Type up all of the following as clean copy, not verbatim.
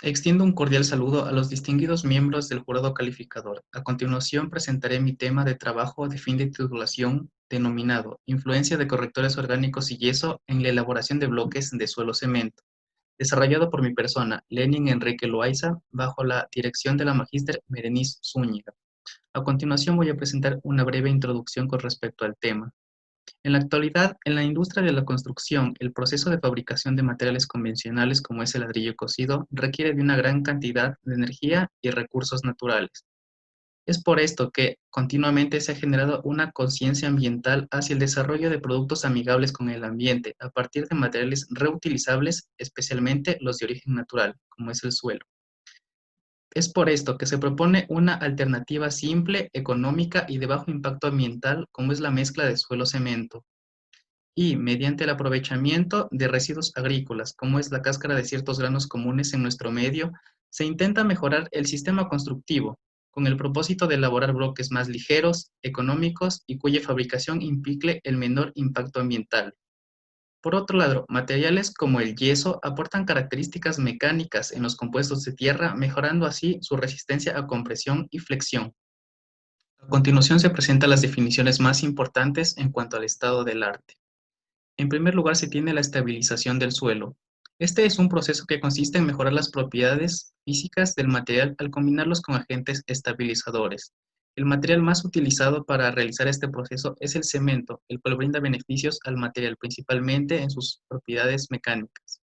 Extiendo un cordial saludo a los distinguidos miembros del jurado calificador. A continuación presentaré mi tema de trabajo de fin de titulación denominado Influencia de correctores orgánicos y yeso en la elaboración de bloques de suelo cemento, desarrollado por mi persona, Lenin Enrique Loaiza, bajo la dirección de la magíster Berenice Zúñiga. A continuación voy a presentar una breve introducción con respecto al tema. En la actualidad, en la industria de la construcción, el proceso de fabricación de materiales convencionales como es el ladrillo cocido requiere de una gran cantidad de energía y recursos naturales. Es por esto que continuamente se ha generado una conciencia ambiental hacia el desarrollo de productos amigables con el ambiente a partir de materiales reutilizables, especialmente los de origen natural, como es el suelo. Es por esto que se propone una alternativa simple, económica y de bajo impacto ambiental, como es la mezcla de suelo-cemento y mediante el aprovechamiento de residuos agrícolas, como es la cáscara de ciertos granos comunes en nuestro medio, se intenta mejorar el sistema constructivo, con el propósito de elaborar bloques más ligeros, económicos y cuya fabricación implique el menor impacto ambiental. Por otro lado, materiales como el yeso aportan características mecánicas en los compuestos de tierra, mejorando así su resistencia a compresión y flexión. A continuación se presentan las definiciones más importantes en cuanto al estado del arte. En primer lugar, se tiene la estabilización del suelo. Este es un proceso que consiste en mejorar las propiedades físicas del material al combinarlos con agentes estabilizadores. El material más utilizado para realizar este proceso es el cemento, el cual brinda beneficios al material, principalmente en sus propiedades mecánicas.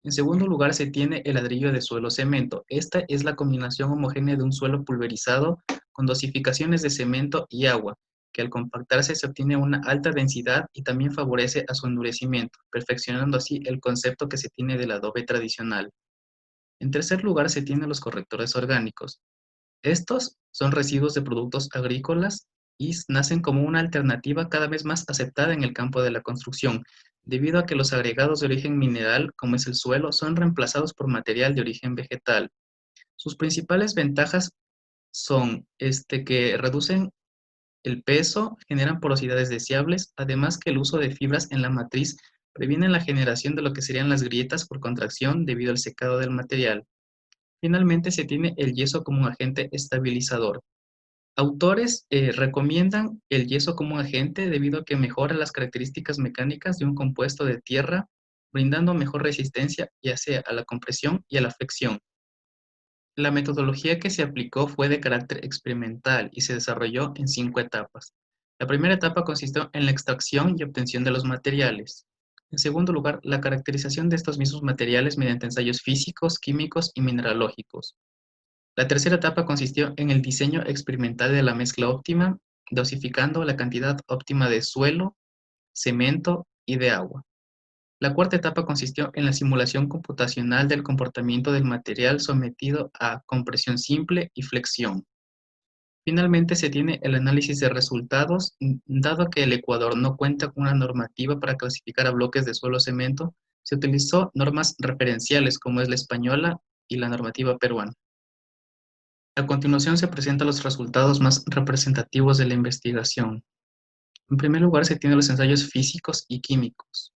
En segundo lugar, se tiene el ladrillo de suelo-cemento. Esta es la combinación homogénea de un suelo pulverizado con dosificaciones de cemento y agua, que al compactarse se obtiene una alta densidad y también favorece a su endurecimiento, perfeccionando así el concepto que se tiene del adobe tradicional. En tercer lugar, se tienen los correctores orgánicos. Estos son residuos de productos agrícolas y nacen como una alternativa cada vez más aceptada en el campo de la construcción, debido a que los agregados de origen mineral, como es el suelo, son reemplazados por material de origen vegetal. Sus principales ventajas son que reducen el peso, generan porosidades deseables, además que el uso de fibras en la matriz previene la generación de lo que serían las grietas por contracción debido al secado del material. Finalmente, se tiene el yeso como un agente estabilizador. Autores recomiendan el yeso como un agente debido a que mejora las características mecánicas de un compuesto de tierra, brindando mejor resistencia ya sea a la compresión y a la flexión. La metodología que se aplicó fue de carácter experimental y se desarrolló en 5 etapas. La primera etapa consistió en la extracción y obtención de los materiales. En segundo lugar, la caracterización de estos mismos materiales mediante ensayos físicos, químicos y mineralógicos. La tercera etapa consistió en el diseño experimental de la mezcla óptima, dosificando la cantidad óptima de suelo, cemento y de agua. La cuarta etapa consistió en la simulación computacional del comportamiento del material sometido a compresión simple y flexión. Finalmente se tiene el análisis de resultados, dado que el Ecuador no cuenta con una normativa para clasificar a bloques de suelo cemento, se utilizó normas referenciales como es la española y la normativa peruana. A continuación se presentan los resultados más representativos de la investigación. En primer lugar, se tienen los ensayos físicos y químicos.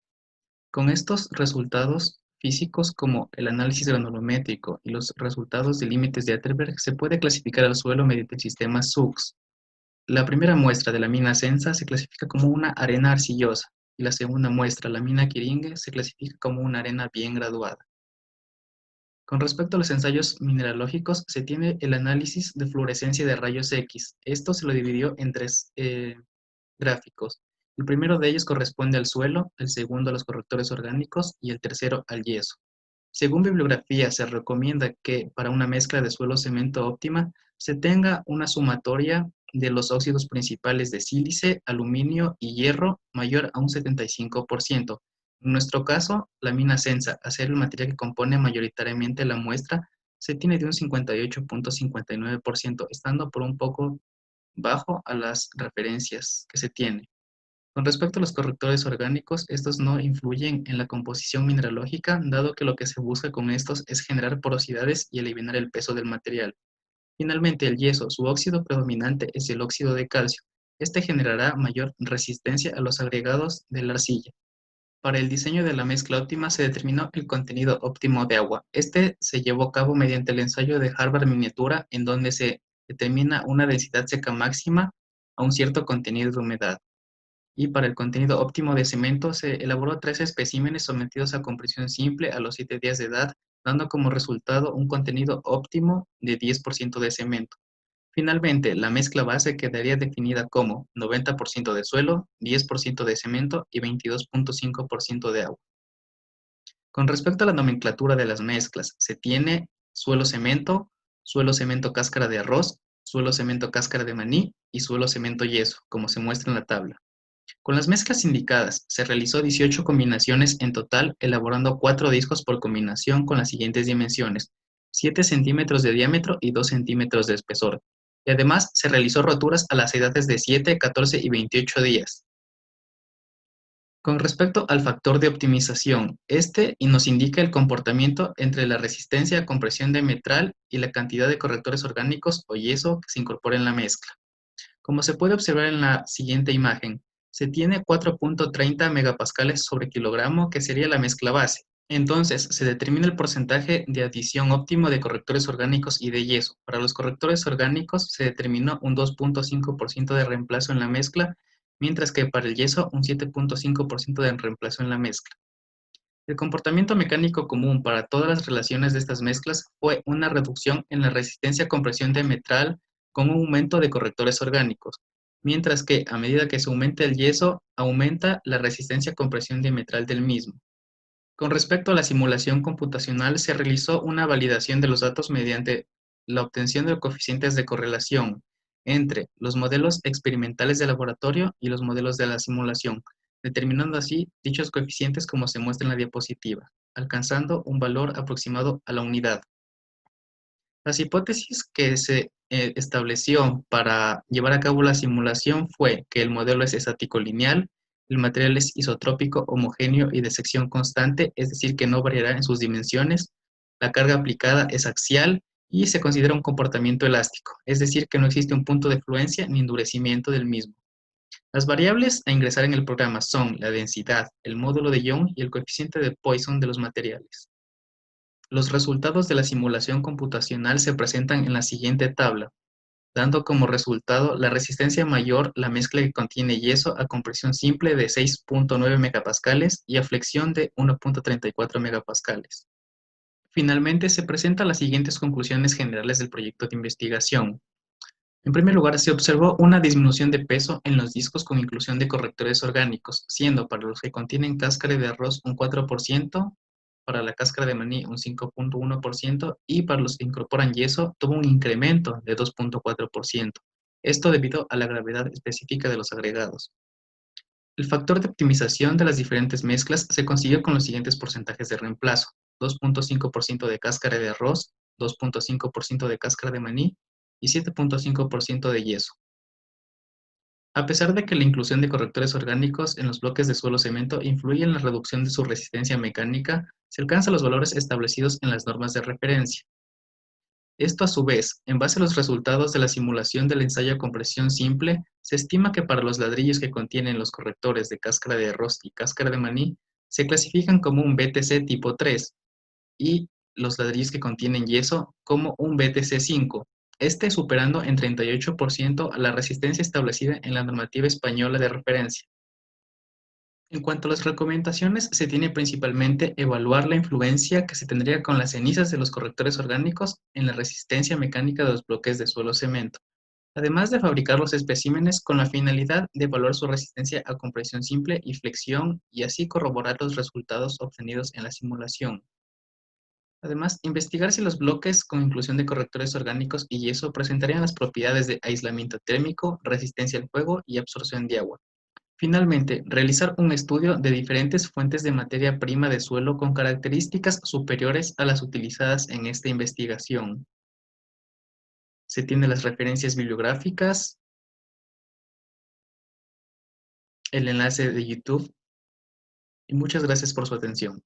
Con estos resultados físicos, como el análisis granulométrico y los resultados de límites de Atterberg, se puede clasificar al suelo mediante el sistema SUGS. La primera muestra de la mina Sensa se clasifica como una arena arcillosa y la segunda muestra, la mina Quiringue, se clasifica como una arena bien graduada. Con respecto a los ensayos mineralógicos, se tiene el análisis de fluorescencia de rayos X. Esto se lo dividió en tres gráficos. El primero de ellos corresponde al suelo, el segundo a los correctores orgánicos y el tercero al yeso. Según bibliografía, se recomienda que para una mezcla de suelo-cemento óptima se tenga una sumatoria de los óxidos principales de sílice, aluminio y hierro mayor a un 75%. En nuestro caso, la mina Sensa, a ser el material que compone mayoritariamente la muestra, se tiene de un 58.59%, estando por un poco bajo a las referencias que se tiene. Con respecto a los correctores orgánicos, estos no influyen en la composición mineralógica, dado que lo que se busca con estos es generar porosidades y eliminar el peso del material. Finalmente, el yeso, su óxido predominante es el óxido de calcio. Este generará mayor resistencia a los agregados de la arcilla. Para el diseño de la mezcla óptima se determinó el contenido óptimo de agua. Este se llevó a cabo mediante el ensayo de Harvard Miniatura, en donde se determina una densidad seca máxima a un cierto contenido de humedad. Y para el contenido óptimo de cemento se elaboró 3 especímenes sometidos a compresión simple a los 7 días de edad, dando como resultado un contenido óptimo de 10% de cemento. Finalmente, la mezcla base quedaría definida como 90% de suelo, 10% de cemento y 22.5% de agua. Con respecto a la nomenclatura de las mezclas, se tiene suelo cemento cáscara de arroz, suelo cemento cáscara de maní y suelo cemento yeso, como se muestra en la tabla. Con las mezclas indicadas, se realizó 18 combinaciones en total, elaborando 4 discos por combinación con las siguientes dimensiones: 7 centímetros de diámetro y 2 centímetros de espesor. Y además se realizó roturas a las edades de 7, 14 y 28 días. Con respecto al factor de optimización, este y nos indica el comportamiento entre la resistencia a compresión de metral y la cantidad de correctores orgánicos o yeso que se incorpora en la mezcla. Como se puede observar en la siguiente imagen, se tiene 4.30 megapascales sobre kilogramo, que sería la mezcla base. Entonces, se determina el porcentaje de adición óptimo de correctores orgánicos y de yeso. Para los correctores orgánicos se determinó un 2.5% de reemplazo en la mezcla, mientras que para el yeso un 7.5% de reemplazo en la mezcla. El comportamiento mecánico común para todas las relaciones de estas mezclas fue una reducción en la resistencia a compresión de metral con un aumento de correctores orgánicos, mientras que a medida que se aumenta el yeso, aumenta la resistencia a compresión de metral del mismo. Con respecto a la simulación computacional, se realizó una validación de los datos mediante la obtención de coeficientes de correlación entre los modelos experimentales de laboratorio y los modelos de la simulación, determinando así dichos coeficientes como se muestra en la diapositiva, alcanzando un valor aproximado a la unidad. Las hipótesis que se estableció para llevar a cabo la simulación fue que el modelo es estático lineal, el material es isotrópico, homogéneo y de sección constante, es decir, que no variará en sus dimensiones, la carga aplicada es axial y se considera un comportamiento elástico, es decir, que no existe un punto de fluencia ni endurecimiento del mismo. Las variables a ingresar en el programa son la densidad, el módulo de Young y el coeficiente de Poisson de los materiales. Los resultados de la simulación computacional se presentan en la siguiente tabla, dando como resultado la resistencia mayor la mezcla que contiene yeso a compresión simple de 6.9 megapascales y a flexión de 1.34 megapascales. Finalmente, se presentan las siguientes conclusiones generales del proyecto de investigación. En primer lugar, se observó una disminución de peso en los discos con inclusión de correctores orgánicos, siendo para los que contienen cáscara de arroz un 4%, para la cáscara de maní un 5.1% y para los que incorporan yeso tuvo un incremento de 2.4%. Esto debido a la gravedad específica de los agregados. El factor de optimización de las diferentes mezclas se consiguió con los siguientes porcentajes de reemplazo: 2.5% de cáscara de arroz, 2.5% de cáscara de maní y 7.5% de yeso. A pesar de que la inclusión de correctores orgánicos en los bloques de suelo-cemento influye en la reducción de su resistencia mecánica, se alcanzan los valores establecidos en las normas de referencia. Esto, a su vez, en base a los resultados de la simulación del ensayo a compresión simple, se estima que para los ladrillos que contienen los correctores de cáscara de arroz y cáscara de maní, se clasifican como un BTC tipo 3 y los ladrillos que contienen yeso como un BTC 5, este superando en 38% a la resistencia establecida en la normativa española de referencia. En cuanto a las recomendaciones, se tiene principalmente evaluar la influencia que se tendría con las cenizas de los correctores orgánicos en la resistencia mecánica de los bloques de suelo-cemento, además de fabricar los especímenes con la finalidad de evaluar su resistencia a compresión simple y flexión y así corroborar los resultados obtenidos en la simulación. Además, investigar si los bloques con inclusión de correctores orgánicos y yeso presentarían las propiedades de aislamiento térmico, resistencia al fuego y absorción de agua. Finalmente, realizar un estudio de diferentes fuentes de materia prima de suelo con características superiores a las utilizadas en esta investigación. Se tienen las referencias bibliográficas, el enlace de YouTube y muchas gracias por su atención.